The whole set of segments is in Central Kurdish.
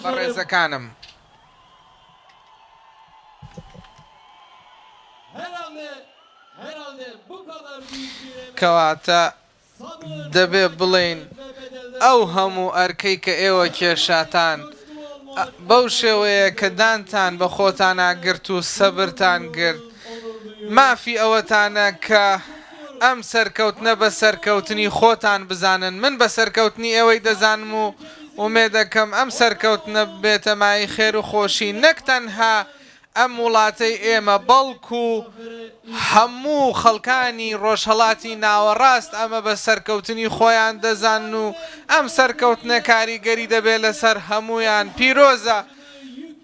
بەڕێزەکانم کەواتە دەبێ بڵێن ئەو هەموو ئەرکەی کە ئێوە کێشاتان بەو شێوەیە کە دانتان بە خۆتان ئاگرت و سەبرتان گرت مافی ئەوەتانە کە ئەم سەرکەوتنە بە سەرکەوتنی خۆتان بزانن من بە سەرکەوتنی ئێوەی دەزانم و ومێ دەکەم ئەم سەرکەوتنە بێتە مای خێر و خۆشی نەک تەنها ئەم وڵاتەی ئێمە بەڵکو هەموو خەڵکانی ڕۆژهەڵاتی ناوەڕاست ئەمە بە سەرکەوتنی خۆیان دەزان و ئەم سەرکەوتنە کاریگەری دەبێت لەسەر هەمویان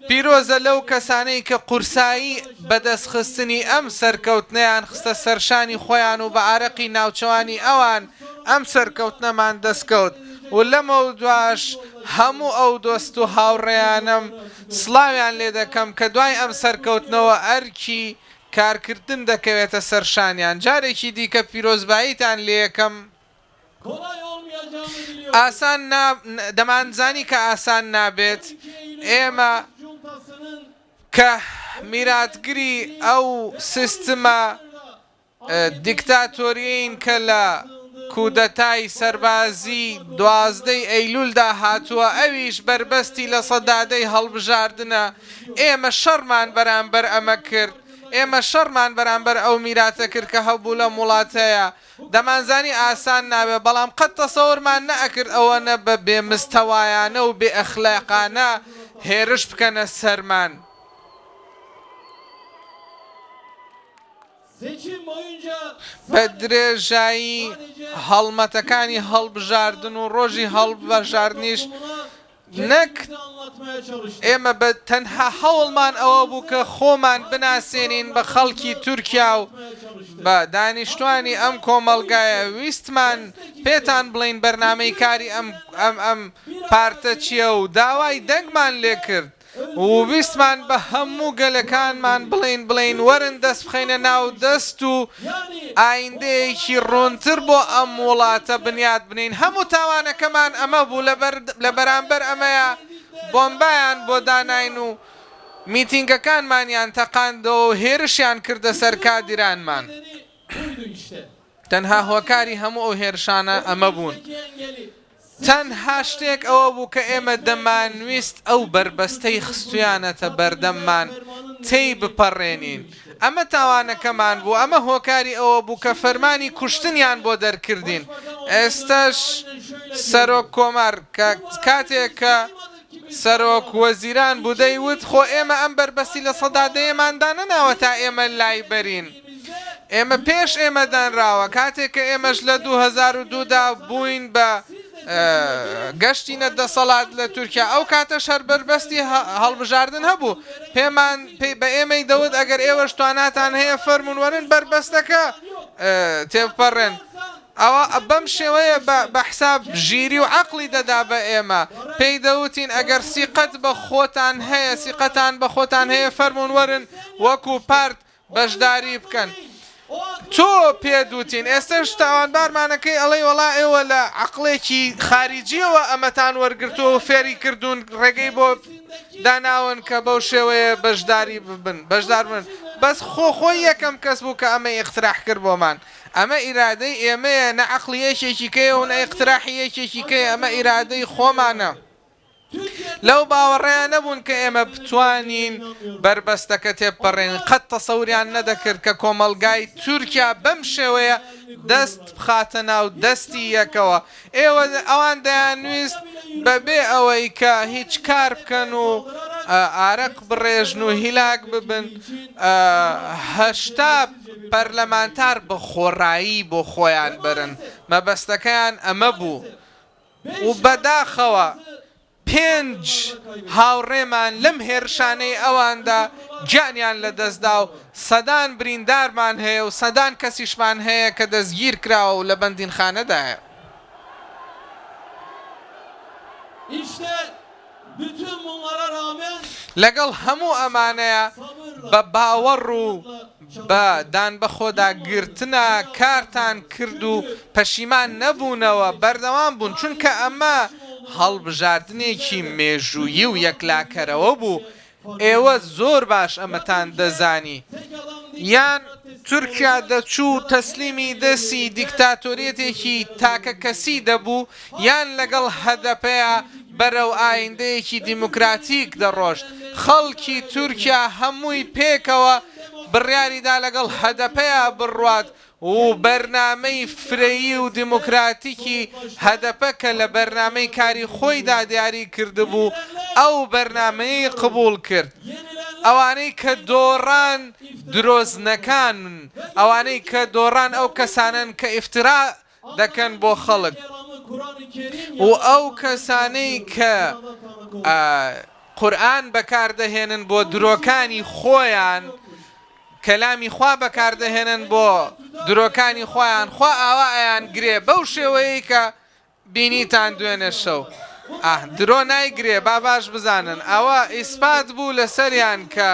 پیرۆزە لەو کەسانەی کە قورسایی بەدەستخستنی ئەم سەرکەوتنەیان خستە سەرشانی خۆیان و بە ئارەقی ناوچەوانی ئەوان ئەم سەرکەوتنەمان دەستکەوت و لەمە دواش هەموو ئەو دۆست و هاوڕێیانم سڵاویان لێ دەکەم کە دوای ئەم سەرکەوتنەوە ئەرکی کارکردن دەکەوێتە سەرشانیان جارێکی دیکە پیرۆزباییتان لێ یەکەم ئاسان دەمانزانی کە ئاسان نابێت ئێمە کە میراتگری ئەو سیستمە دیکتاتۆریین کە لە کودەتای سەربازی 12 ئەیلولدا هاتووە ئەویش بربەستی لە سەدادەی هەڵبژاردنە ئێمە شەڕمان بەرامبەر ئەمە کرد ئێمە شەڕمان بەرامبەر ئەو میراتە کرد کە هەبوو لە وڵاتەیە دەمانزانی ئاسان نابێت بەڵام قەت تەسەوڕمان نەئەکرد ئەوەنە بە بێمستەوایانە و بێ ئەخلاقانە هێرش بکەنە سەرمان بە درێژایی هەڵمەتەکانی هەڵبژاردن و ڕۆژی هەڵبژاردنیش نەک ئێمە بە تەنها هەوڵمان ئەوە بوو کە خۆمان بناسێنین بە خەڵکی تورکیا و بە دانیشتوانی ئەم کۆمەڵگایە ویستمان پێتان بڵین بەرنامەی کاری ئەم پارتە چییە و داوای دەنگمان لێ کرد و ویستمان بە هەموو گەلەکانمان بڵین وەرن دەست بخەینە ناو دەست و ئایندەیەکی ڕوونتر بۆ ئەم وڵاتە بنیاد بنین هەموو تاوانەکەمان ئەمە بوو لە بەرامبەر ئەمەیە بۆمبایان بۆ داناین و میتینگەکانمانیان تەقاندەوە و هێرشیان کردە سەر کادیرانمان تەنها هۆکاری هەموو ئەو هێرشانە ئەمە بوون تەنها شتێک ئەوە بوو کە ئێمە دەمانویست ئەو بربەستەی خستویانەتە بەردەممان تێی بپەڕێنین ئەمە تاوانەکەمان بوو ئەمە هۆکاری ئەوە بوو کە فەرمانی کوشتنیان بۆ دەرکردین ئێستاش سەرۆک کۆمار کاتێک کە سەرۆک وەزیران بوو دەیوت خۆ ئێمە ئەم بربەستی لە سەدادەیەماندا نەناوە تا ئێمە لای بەرین ئێمە پێش ئێمە دانراوە کاتێک کە ئێمەش لە 2002دا بووین بە گەشتی نەدەسەڵات لە تورکیا ئەو کاتە شەر بربەستی هەڵبژاردن هەبوو پێمان بە ئێمەی دەوت ئەگەر ئێوە شتواناتان هەیە فەرمون وەرن بربەستەکە تێبپەڕێن ئەوە بەم شێوەیە بە حساب ژیری و عەقڵی دەدا بە ئێمە پێی دەوتین ئەگەر سیقەت بە خۆتان هەیە سیقەتان بە خۆتان هەیە فەرمون وەرن وەکو پارت بەشداری بکەن تۆ پێدوتین ئێستش تاوانبارمانەکەی ئەڵەی وەڵا ئێوە لە عەقڵێکی خارجیەوە ئەمەتان وەرگرتووە و فێری کردوون ڕێگەی بۆ داناون کە بەو شێوەیە بەشداری بەشدار بن بەس خۆی یەکەم کەس بوو کە ئەمە ئیختراح کرد بۆمان ئەمە ئیرادەی ئێمەیە نە عەقڵی یەکێکی کەیە و نە ئیختراحی یەکێکی کەیە ئەمە ئیرادەی خۆمانە لەو باوەڕێیان نەبوون کە ئێمە بتوانین بربەستەکە تێبپەڕێن قەت تەسەوریان نەدەکرد کە کۆمەڵگای تورکیا بەم شێوەیە دەست بخاتە ناو دەستی یەکەوە ئێوە ئەوان دەیانویست بەبێ ئەوەی کە هیچ کار بکەن و ئارەق بڕێژن و هیلاک ببن هەشتا پەرلەمانتار بە خۆڕایی بۆ خۆیان برن مەبەستەکەیان ئەمە بوو و بەداخەوە 5 هاوڕێمان لەم هێرشانەی ئەواندا گیانیان لە دەستدا و سەدان بریندارمان هەیە و سەدان کەسیشمان هەیە کە دەستگیر کراوە و لە بەندینخانەدایە لەگەڵ هەموو ئەمانەیە بە باوەڕ و بە دان بە خۆداگرتنە کارتان کرد و پەشیمان نەبوونەوە بەردەوام بوون چونکە ئەمە هەڵبژاردنێکی مێژوویی و یەکلاکەرەوە بوو ئێوە زۆر باش ئەمەتان دەزانی یان تورکیا دەچوو تەسلیمی دەستی دیکتاتۆریەتێکی تاکە کەسی دەبوو یان لەگەڵ هەدەپەیە بەرەو ئایندەیەکی دیموکراتیک دەڕۆشت خەڵکی تورکیا هەمووی پێکەوە بڕیاریدا لەگەڵ هەدەپەیە بڕوات و بەرنامەی فرەیی و دیموکراتیکی هەدەپە کە لە بەرنامەی کاری خۆیدا دیاری کردبوو ئەو بەرنامەی قبول کرد ئەوانەی کە دۆڕان درۆزنەکان ئەوانەی کە دۆڕان ئەو کەسانن کە ئیفترا دەکەن بۆ خەڵک و ئەو کەسانەی کە قورئان بەکاردەهێنن بۆ درۆکانی خۆیان کەلامی خوا بەکاردەهێنن بۆ درۆکانی خۆیان خوا ئاوا ئەیان گرێ بەو شێوەیە کە بینیتان دوێنێ شەو درۆ نایگرێ با باش بزانن ئەوە ئیسپات بوو لەسەریان کە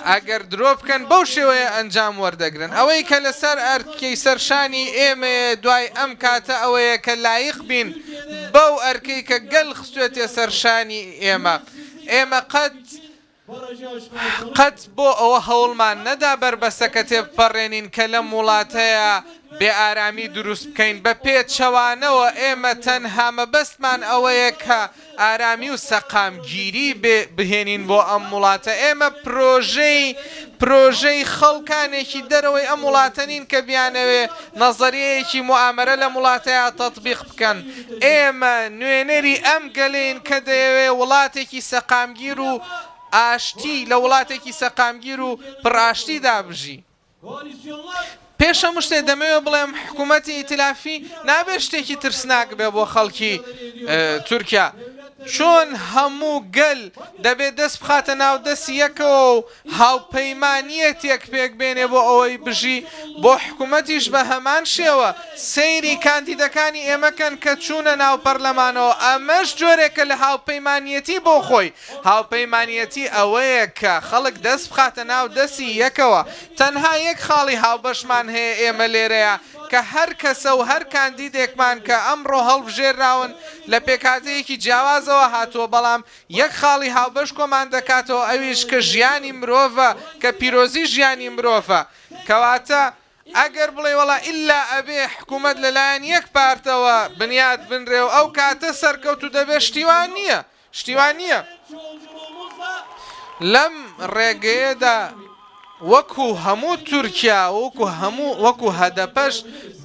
ئەگەر درۆ بکەن بەو شێوەیە ئەنجام وەردەگرن ئەوەی کە لەسەر ئەرکەی سەرشانی ئێمە دوای ئەم کاتە ئەوەیە کە لایق بین بەو ئەرکەی کە گەل خستوێتێ سەرشانی ئێمە قەت بۆ ئەوە هەوڵمان نەدا بربەستەکە تێبپەڕێنین کە لەم وڵاتەیە بێ ئارامی دروست بکەین بە پێچەوانەوە ئێمە تەنها مەبەستمان ئەوەیە کە ئارامی و سەقامگیری بهێنین بۆ ئەم وڵاتە ئێمە پرۆژەی خەڵکانێکی دەرەوەی ئەم وڵاتە نین کە بیانەوێ نەزەریەیەکی موامەرە لە وڵاتەیە تەطبیق بکەن ئێمە نوێنەری ئەم گەلین کە دەیەوێ وڵاتێکی سەقامگیر و ئاشتی لە وڵاتێکی سەقامگیر و پڕاشتی دابژی پێش هەموو شتێ دەمەوێت بڵێم حکوومەتی ئیتلافی نابێت شتێکی ترسناک بێ بۆ خەڵکی تورکیا چۆن هەموو گەل دەبێت دەست بخاتە ناو دەستی یەکەوە و هاوپەیمانیەتێک پێک بێنێ بۆ ئەوەی بژی بۆ حکوومەتیش بە هەمان شێوە سەیری کاندیدەکانی ئێمەکەن کە چوونە ناو پەرلەمانەوە ئەمەش جۆرێکە لە هاوپەیمانیەتی بۆ خۆی هاوپەیمانیەتی ئەوەیە کە خەڵک دەست بخاتە ناو دەستی یەکەوە تەنها یەک خاڵی هاوبەشمان هەیە ئێمە لێرەیە کە هەر کەسە و هەر کاندیدێکمان کە ئەمڕۆ هەڵبژێراون لە پێکاتەیەکی جیاوازەوە هاتووە بەڵام یەک خاڵی هاوبەش کۆمان دەکاتەوە ئەویش کە ژیانی مرۆڤە کە پیرۆزی ژیانی مرۆڤە کەواتە ئەگەر بڵێ وەڵا ئیلا ئەبێ حکوومەت لەلایەن یەک پارتەوە بنیاد بنرێ و ئەو کاتە سەرکەوتو دەبێت شتیوان نییە لەم ڕێگەیەدا وەکو هەموو تورکیا وەکو هەدەپەش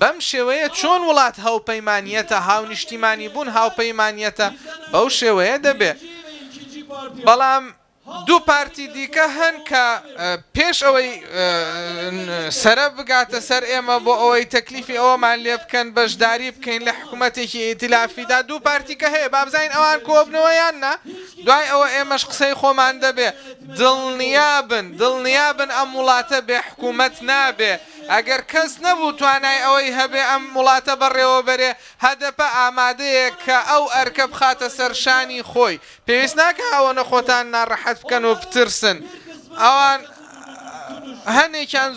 بەم شێوەیە چۆن وڵات هاوپەیمانیەتە هاونیشتیمانی بوون هاوپەیمانیەتە بەو شێوەیە دەبێت بەڵام دوو پارتی دیکە هەن کە پێش ئەوەی سرە بگاتە سەر ئێمە بۆ ئەوەی تەکلیفی ئەوەمان لێ بکەن بەشداری بکەین لە حکوومەتێکی ئیتلافیدا دوو پارتیکە هەیە بابزین ئەوان کۆبنەوەیان نا دوای ئەوە ئێمەش قسەی خۆمان دەبێ دڵنیابن ئەم وڵاتە بێ حکوومەت نابێ ئەگەر کەس نەبوو توانای ئەوەی هەبێ ئەم وڵاتە بەڕێوە بەرێ هەدەپە ئامادەیە کە ئەو ئەرکە بخاتە سەرشانی خۆی پێویست ناکە ئەوەنە خۆتان ناڕەحەت بکەن و بترسن ئەوان هەنێکیان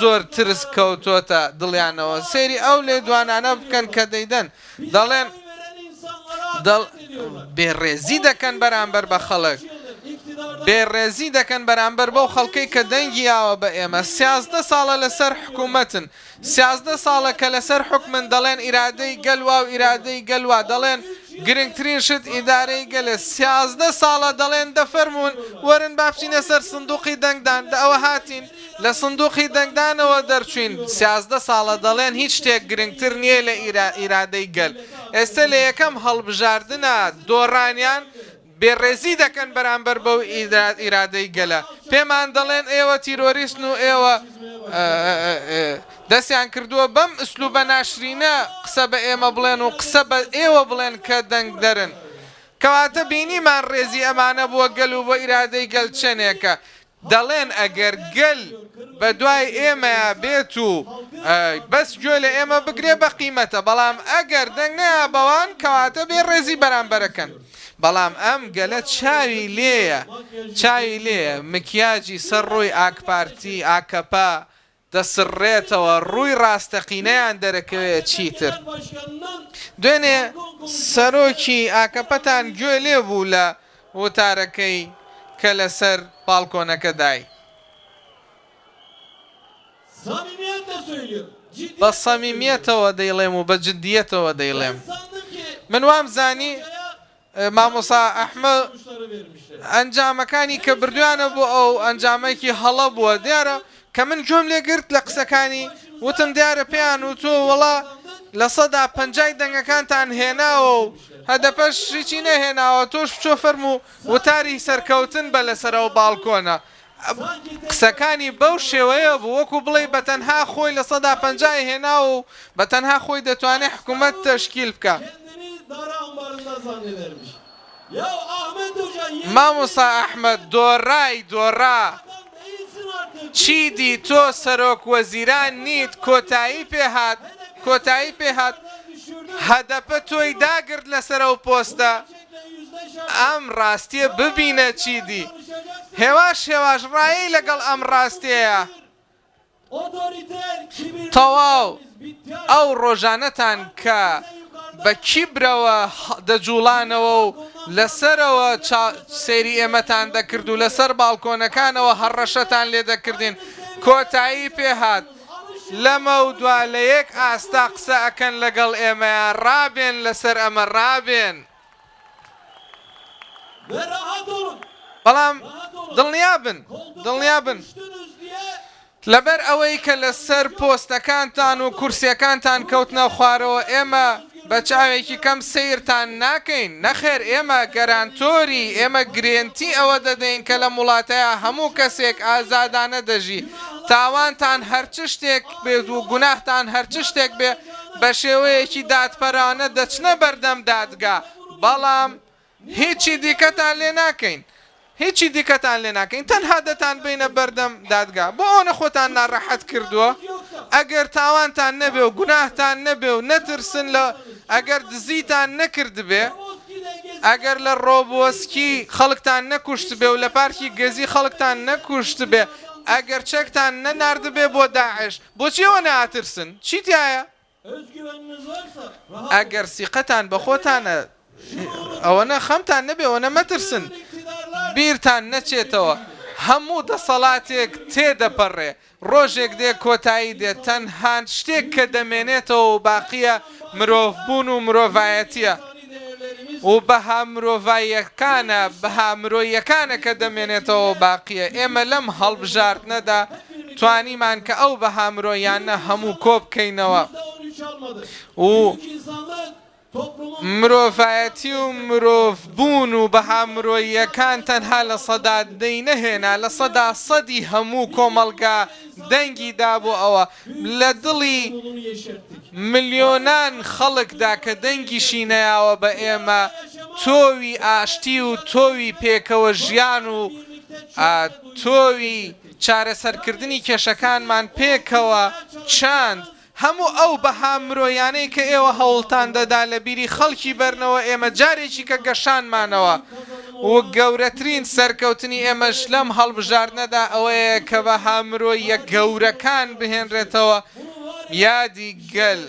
زۆر ترس کەوتۆتە دڵیانەوە سێری ئەو لێ دوانانە بکەن کە دەیدەن دەڵێن بێڕێزی دەکەن بەرامبەر بە خەڵک بێڕێزی دەکەن بەرامبەر بەو خەڵکەی کە دەنگی یاوە بە ئێمە 13 ساڵە لەسەر حکوومەتن 13 ساڵە کە لەسەر حکمن دەڵێن ئیرادەی گەلوا و ئیرادەی گەلوا دەڵێن گرنگترین شت ئیدارەی گەلێ 13 ساڵە دەڵێن دەفەرمونون وەرن با بچینە سەر سندوقی دەنگدان ئەوە هاتین لە سندوقی دەنگدانەوە دەرچوین 13 ساڵە دەڵێن هیچ شتێک گرنگتر نییە لە ئیرادەی گەل ئێستا لە یەکەم هەڵبژاردنە دۆڕانیان بێڕێزی دەکەن بەرامبەر بەو ئیرادەی گەلە پێمان دەڵێن ئێوە تیرۆریستن و ئێوە دەستیان کردووە بەم ئوسلوبە ناشرینە قسە بە ئێمە بڵێن و قسە بە ئێوە بڵێن کە دەنگ دەرن کەواتە بینیمان ڕێزی ئەمانە بووە گەل و بۆ ئیرادەی گەل چەنێکە دەڵێن ئەگەر گەل بە دوای ئێمەیە بێت و بەس گوێ لە ئێمە بگرێ بە قیمەتە بەڵام ئەگەر دەنگ نەیە بەوان کەواتە بێ ڕێزی بەرامبەرەکەن بەڵام ئەم گەلە چاوی لێیە مکیاجی سەر ڕووی ئاکپارتی ئاکەپا دەسڕێتەوە ڕووی ڕاستەقینەیان دەرەکەوێت چیتر. دوێنێ سەرۆکی ئاکەپەتان گوێ لێ بوو لە وتارەکەی کە لەسەر باڵکۆنەکە دای. بە سەمیمیەتەوە دەیڵێم و بە جددیەتەوە دەیڵێم. من وام زانی مامۆسا ئەحمەد ئەنجامەکانی کە بردویانە بوو ئەو ئەنجامێکی هەڵە بووە دیارە کە من گوێم لێگرت لە قسەکانی وتم دیارە پێیان و تۆ وەڵا لە 150 دەنگەکانتان هێناوە و هەدەپەش شیچی نەهێناوە تۆش بچۆ فەرموو وتاری سەرکەوتن بە لەسەرەوە باڵکۆنە. قسەکانی بەو شێوەیە بوو وەکو بڵێ بەتەنها خۆی لە 150 هێنا و بەتەنها خۆی دەتوانێت حکوومەت تەشکیل بکە. مامۆستا ئەحمەد دۆڕا چیدی تۆ سەرۆک وەزیران نیت کۆتایی پێهات هەدەپە تۆی داگرت لەسەرە و پۆستە ئەم ڕاستیە ببینە چیدی هێواش ڕایی لەگەڵ ئەم ڕاستەیە. تەواو ئەو ڕۆژانەتان کە بە کیبرەوە دەجوڵانەوە و لەسەرەوە سێری ئێمەتان دەکرد و لەسەر باڵکۆنەکانەوە هەڕەشەتان لێ دەکردین کۆتایی پێهات. لەمە و دوا لە یەک ئاستا قسە ئەکەن لەگەڵ ئێمەیە ڕابێن لەسەر ئەمە ڕابێن. بەڵام دڵنیابن لەبەر ئەوەی کە لەسەر پۆستەکانتان و کورسیەکانتان کەوتنە خوارەوە ئێمە بە چاوێکی کەم سیرتان ناکەین نەخێر ئێمە گەرانتۆری ئێمە گرێنتی ئەوە دەدەین کە لە وڵاتەیە هەموو کەسێک ئازادانە دەژی تاوانتان هەرچ شتێک بێت و گوناهتان هەرچ شتێک بێ بە شێوەیەکی دادپەرانە دەچنە بەردەم دادگا بەڵام هیچی دیکەتان لێ ناکەین تەنها دەتان بینە بەردەم دادگا بۆ ئەوە خۆتان ناڕەحەت کردووە. ئەگەر تاوانتان نەبێ و گوناهتان نەبێ و نەترسن لە ئەگەر دزیتان نەکرد بێ ئەگەر لە ڕۆبۆسکی خەڵکتان نەکوشت بێ و لە پارکی گەزی خەڵکتان نەکوشت بێ ئەگەر چەکتان نەناردبێ بۆ داعش بۆچی ئەوە ناترسن چیتایە؟ ئەگەر سیقەتان بە خۆتانە ئەوەنە خەمتان نەبێ ئەوەنە مەترسن بیرتان نەچێتەوە هەموو دەسەڵاتێک تێدەپەڕێ ڕۆژێک دێ کۆتایی دێت تەنها شتێک کە دەمێنێتەوە و باقیە مرۆڤبوون و مرۆڤایەتیە و بەها مرۆڤاییەکانە بەها مرۆییەکانە کە دەمێنێتەوە باقیە. ئێمە لەم هەڵبژاردنەدا توانیمان کە ئەو بەها مرۆیانە هەموو کۆ بکەینەوە و مرۆڤایەتی و مرۆڤبوون و بەها مرۆییەکان تەنها لە سەدا دەینەهێنا لە سەدی هەموو کۆمەڵگا دەنگی دابوو ئەوە لە دڵی ملیۆنان خەڵکدا کە دەنگیشی نەیاوە بە ئێمە تۆوی ئاشتی و تۆوی پێکەوە ژیان و تۆوی چارەسەرکردنی کێشەکانمان پێکەوە چاند هەموو ئەو بەها مرۆیانەی کە ئێوە هەوڵتان دەدا لە بیری خەڵکی بەرنەوە ئێمە جارێکی کە گەشانمانەوە و گەورەترین سەرکەوتنی ئێمەش لەم هەڵبژاردنەدا ئەوەیە کە بەها مرۆیە گەورەکان بهێنرێتەوە یادی گەل.